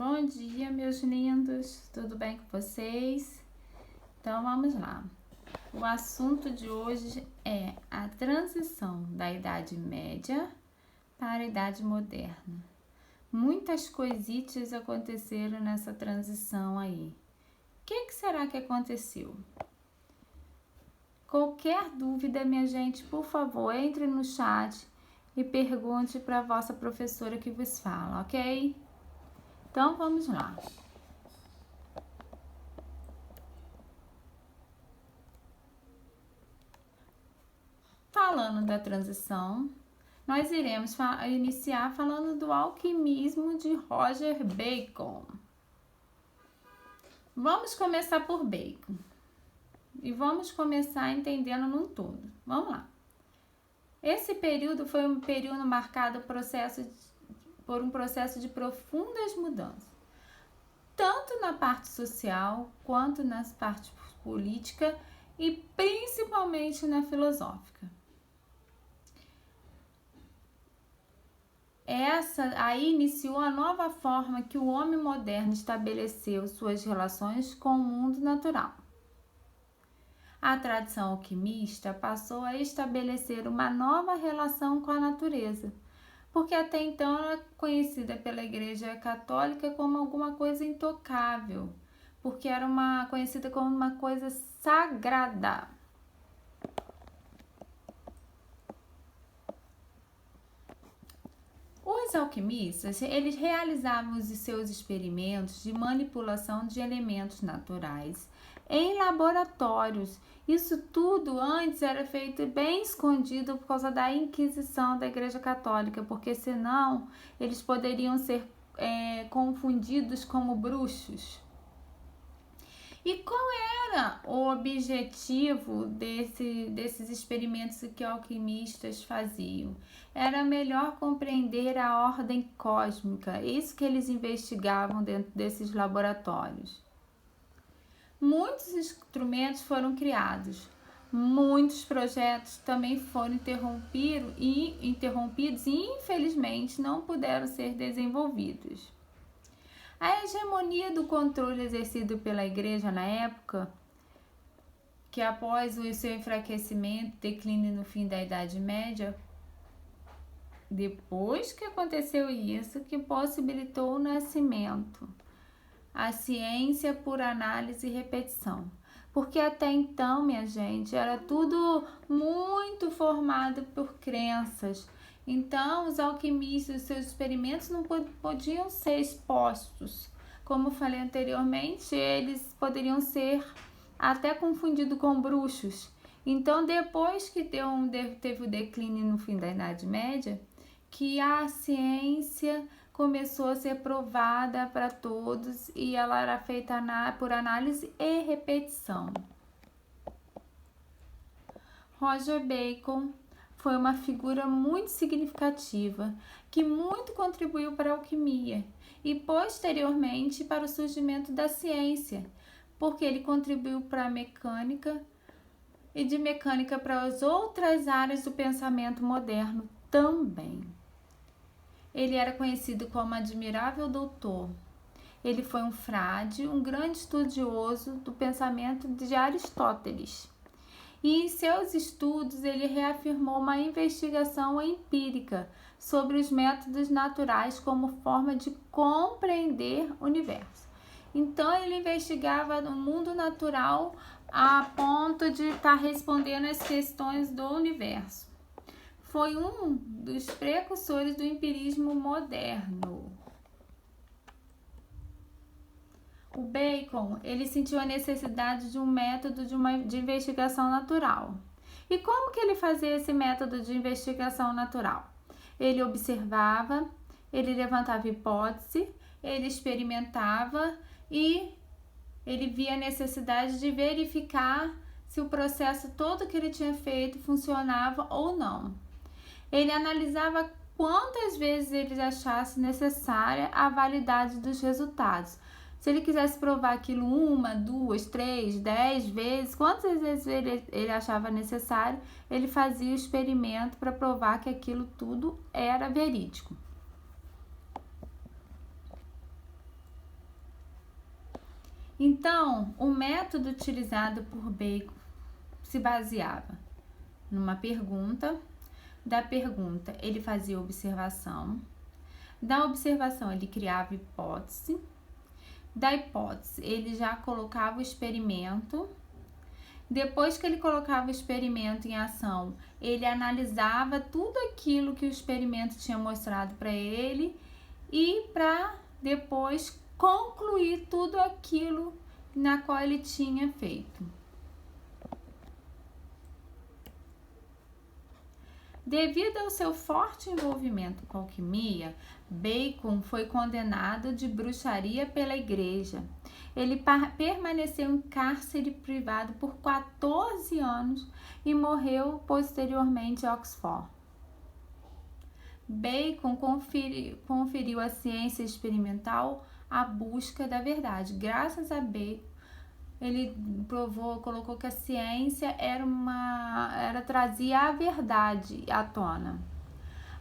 Bom dia, meus lindos, tudo bem com vocês? Então vamos lá. O assunto de hoje é a transição da Idade Média para a Idade Moderna. Muitas coisitas aconteceram nessa transição aí. O que será que aconteceu? Qualquer dúvida, minha gente, por favor, entre no chat e pergunte para a vossa professora que vos fala, ok? Então vamos lá. Falando da transição, nós iremos iniciar falando do alquimismo de Roger Bacon. Vamos começar por Bacon e vamos começar entendendo num todo. Vamos lá. Esse período foi um período marcado por um processo de profundas mudanças, tanto na parte social quanto na parte política e principalmente na filosófica. Essa aí iniciou a nova forma que o homem moderno estabeleceu suas relações com o mundo natural. A tradição alquimista passou a estabelecer uma nova relação com a natureza, porque até então era conhecida pela Igreja Católica como alguma coisa intocável, porque era conhecida como uma coisa sagrada. Os alquimistas, eles realizavam os seus experimentos de manipulação de elementos naturais em laboratórios. Isso tudo antes era feito bem escondido por causa da Inquisição da Igreja Católica, porque senão eles poderiam ser confundidos como bruxos. E qual era o objetivo desses experimentos que alquimistas faziam? Era melhor compreender a ordem cósmica, isso que eles investigavam dentro desses laboratórios. Muitos instrumentos foram criados, muitos projetos também foram interrompidos e infelizmente não puderam ser desenvolvidos. A hegemonia do controle exercido pela Igreja na época, que após o seu enfraquecimento, declínio no fim da Idade Média, depois que aconteceu isso, que possibilitou o nascimento, a ciência por análise e repetição. Porque até então, minha gente, era tudo muito formado por crenças. Então, os alquimistas, os seus experimentos não podiam ser expostos. Como eu falei anteriormente, eles poderiam ser até confundidos com bruxos. Então, depois que teve o declínio no fim da Idade Média, que a ciência começou a ser provada para todos e ela era feita por análise e repetição. Roger Bacon foi uma figura muito significativa que muito contribuiu para a alquimia e posteriormente para o surgimento da ciência, porque ele contribuiu para a mecânica e de mecânica para as outras áreas do pensamento moderno também. Ele era conhecido como Admirável Doutor. Ele foi um frade, um grande estudioso do pensamento de Aristóteles. E em seus estudos ele reafirmou uma investigação empírica sobre os métodos naturais como forma de compreender o universo. Então ele investigava o mundo natural a ponto de estar respondendo às questões do universo. Foi um dos precursores do empirismo moderno. O Bacon, ele sentiu a necessidade de um método de investigação natural. E como que ele fazia esse método de investigação natural? Ele observava, ele levantava hipótese, ele experimentava e ele via a necessidade de verificar se o processo todo que ele tinha feito funcionava ou não. Ele analisava quantas vezes ele achasse necessária a validade dos resultados. Se ele quisesse provar aquilo 1, 2, 3, 10 vezes, quantas vezes ele achava necessário, ele fazia o experimento para provar que aquilo tudo era verídico. Então, o método utilizado por Bacon se baseava numa pergunta. Da pergunta, ele fazia observação. Da observação, ele criava hipótese. Da hipótese, ele já colocava o experimento. Depois que ele colocava o experimento em ação, ele analisava tudo aquilo que o experimento tinha mostrado para ele e para depois concluir tudo aquilo na qual ele tinha feito. Devido ao seu forte envolvimento com a alquimia, Bacon foi condenado de bruxaria pela igreja. Ele permaneceu em cárcere privado por 14 anos e morreu posteriormente em Oxford. Bacon conferiu à ciência experimental a busca da verdade. Graças a Bacon, ele colocou que a ciência trazia a verdade à tona.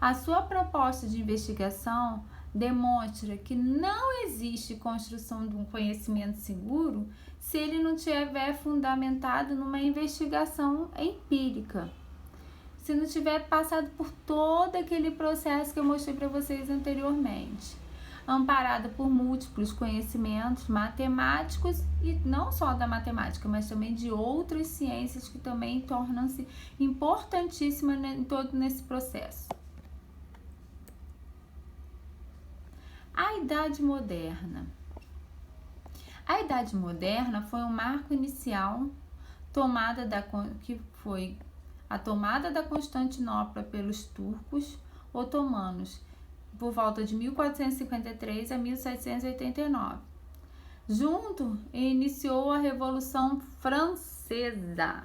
A sua proposta de investigação demonstra que não existe construção de um conhecimento seguro se ele não estiver fundamentado numa investigação empírica. Se não tiver passado por todo aquele processo que eu mostrei para vocês anteriormente. Amparada por múltiplos conhecimentos matemáticos e não só da matemática, mas também de outras ciências que também tornam-se importantíssimas em todo nesse processo. A Idade Moderna. A Idade Moderna foi um marco inicial que foi a tomada da Constantinopla pelos turcos otomanos por volta de 1453 a 1789. Junto, iniciou a Revolução Francesa.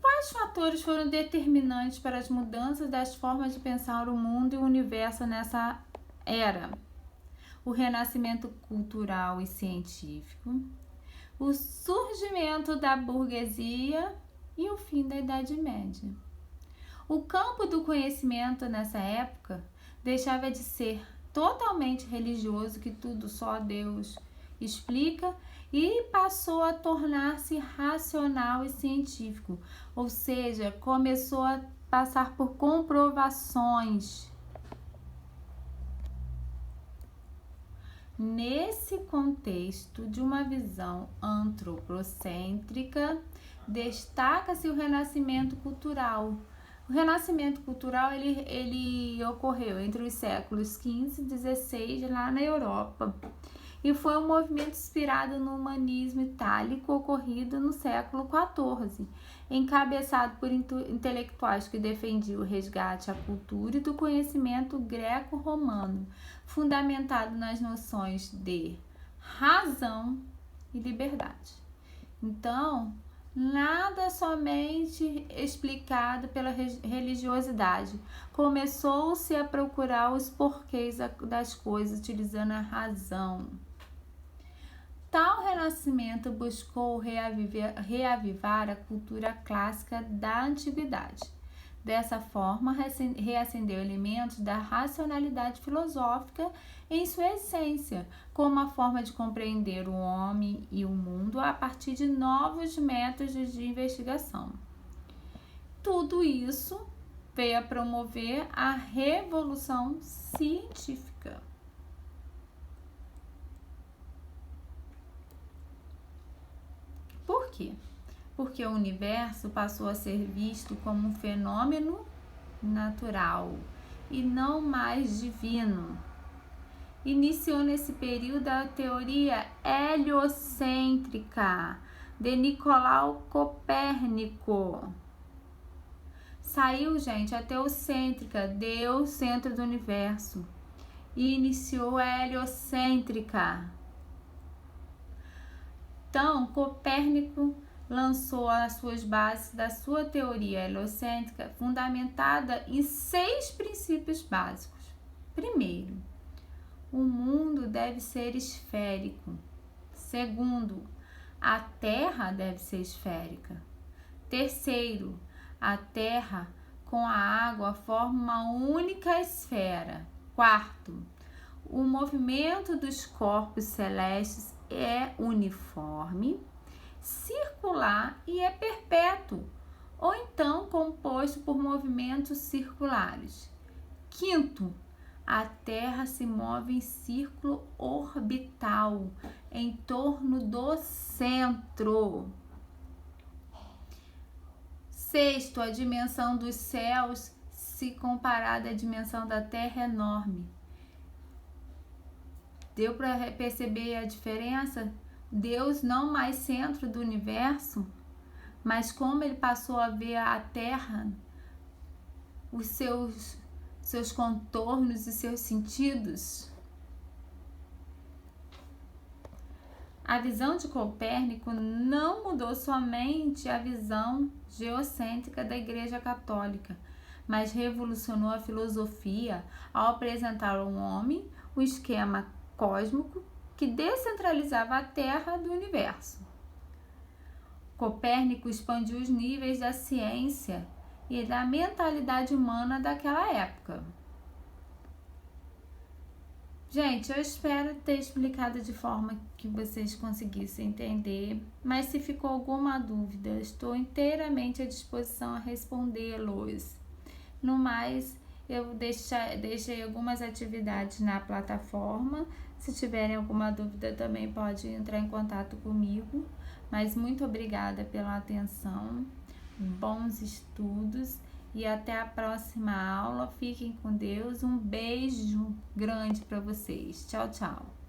Quais fatores foram determinantes para as mudanças das formas de pensar o mundo e o universo nessa era? O renascimento cultural e científico, o surgimento da burguesia e o fim da Idade Média. O campo do conhecimento nessa época deixava de ser totalmente religioso, que tudo só Deus explica, e passou a tornar-se racional e científico, ou seja, começou a passar por comprovações. Nesse contexto de uma visão antropocêntrica, destaca-se o renascimento cultural. O renascimento cultural ele ocorreu entre os séculos XV e XVI lá na Europa e foi um movimento inspirado no humanismo itálico ocorrido no século XIV, encabeçado por intelectuais que defendiam o resgate à cultura e do conhecimento greco-romano, fundamentado nas noções de razão e liberdade. Então, nada somente explicado pela religiosidade. Começou-se a procurar os porquês das coisas, utilizando a razão. Tal renascimento buscou reavivar a cultura clássica da antiguidade. Dessa forma, reacendeu elementos da racionalidade filosófica em sua essência, como a forma de compreender o homem e o mundo a partir de novos métodos de investigação. Tudo isso veio a promover a revolução científica. Por quê? Porque o universo passou a ser visto como um fenômeno natural e não mais divino. Iniciou nesse período a teoria heliocêntrica de Nicolau Copérnico. Saiu, gente, a teocêntrica, Deus, centro do universo, e iniciou a heliocêntrica. Então, Copérnico lançou as suas bases da sua teoria heliocêntrica, fundamentada em 6 princípios básicos. Primeiro, o mundo deve ser esférico. Segundo, a Terra deve ser esférica. Terceiro, a Terra com a água formam uma única esfera. Quarto, o movimento dos corpos celestes é uniforme, circular e é perpétuo, ou então composto por movimentos circulares. Quinto, a Terra se move em círculo orbital em torno do centro. Sexto, a dimensão dos céus, se comparada à dimensão da Terra, é enorme. Deu para perceber a diferença? Deus não mais centro do universo, mas como ele passou a ver a Terra, os seus contornos e seus sentidos. A visão de Copérnico não mudou somente a visão geocêntrica da Igreja Católica, mas revolucionou a filosofia ao apresentar ao homem um esquema cósmico que descentralizava a Terra do universo. Copérnico expandiu os níveis da ciência e da mentalidade humana daquela época. Gente, eu espero ter explicado de forma que vocês conseguissem entender, mas se ficou alguma dúvida, estou inteiramente à disposição a respondê-los. No mais, eu deixei algumas atividades na plataforma. Se tiverem alguma dúvida, também pode entrar em contato comigo. Mas muito obrigada pela atenção, bons estudos e até a próxima aula. Fiquem com Deus. Um beijo grande para vocês. Tchau, tchau.